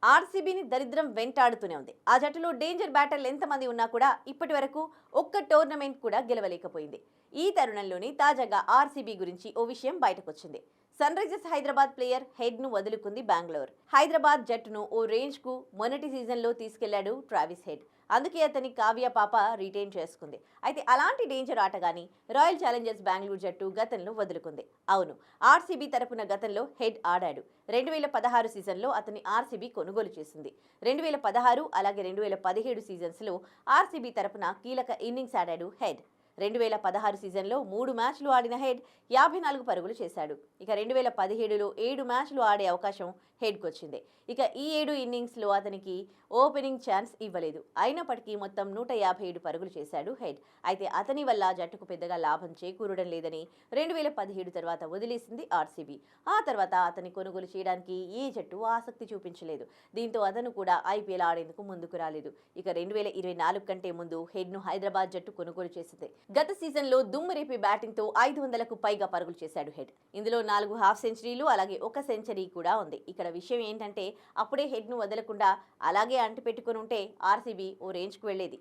ఆర్సీబీని దరిద్రం వెంటాడుతూనే ఉంది. ఆ జట్టులో డేంజర్ బ్యాటర్లు ఎంతమంది ఉన్నా కూడా ఇప్పటి వరకు ఒక్క టోర్నమెంట్ కూడా గెలవలేకపోయింది. ఈ తరుణంలోనే తాజాగా ఆర్సీబీ గురించి ఓ విషయం బయటకొచ్చింది. Sunrisers Hyderabad player Head ను వదులుకుంది బెంగళూరు. హైదరాబాద్ జట్టును ఓ రేంజ్ కు మొన్నటి సీజన్లో తీసుకెళ్లాడు ట్రావిస్ హెడ్. అందుకే అతని కావ్య పాప రిటైన్ చేసుకుంది. అయితే అలాంటి డేంజర్ ఆటగాని రాయల్ ఛాలెంజర్స్ బెంగళూరు జట్టు గతంలో వదులుకుంది. అవును, ఆర్సీబీ తరపున గతంలో హెడ్ ఆడాడు. 2016 సీజన్లో అతన్ని ఆర్సీబీ కొనుగోలు చేసింది. 2016 అలాగే 2017 సీజన్స్లో ఆర్సీబీ తరపున కీలక ఇన్నింగ్స్ ఆడాడు హెడ్. 2016 సీజన్లో 3 మ్యాచ్లు ఆడిన హెడ్ 54 పరుగులు చేశాడు. ఇక 2017లో 7 మ్యాచ్లు ఆడే అవకాశం హెడ్కి వచ్చింది. ఇక ఈ 7 ఇన్నింగ్స్లో అతనికి ఓపెనింగ్ ఛాన్స్ ఇవ్వలేదు. అయినప్పటికీ మొత్తం 157 పరుగులు చేశాడు హెడ్. అయితే అతని వల్ల జట్టుకు పెద్దగా లాభం చేకూరడం లేదని 2017 తర్వాత వదిలేసింది ఆర్సీబీ. ఆ తర్వాత అతన్ని కొనుగోలు చేయడానికి ఏ జట్టు ఆసక్తి చూపించలేదు. దీంతో అతను కూడా ఐపీఎల్ ఆడేందుకు ముందుకు రాలేదు. ఇక 2024 కంటే ముందు హెడ్ను హైదరాబాద్ జట్టు కొనుగోలు చేసింది. గత సీజన్లో దుమ్మురేపి బ్యాటింగ్తో 500కు పైగా పరుగులు చేశాడు హెడ్. ఇందులో 4 హాఫ్ సెంచరీలు అలాగే 1 సెంచరీ కూడా ఉంది. ఇక్కడ విషయం ఏంటంటే అప్పుడే హెడ్ను వదలకుండా అలాగే అంటిపెట్టుకుని ఉంటే ఆర్సీబీ ఓ రేంజ్కు వెళ్లేది.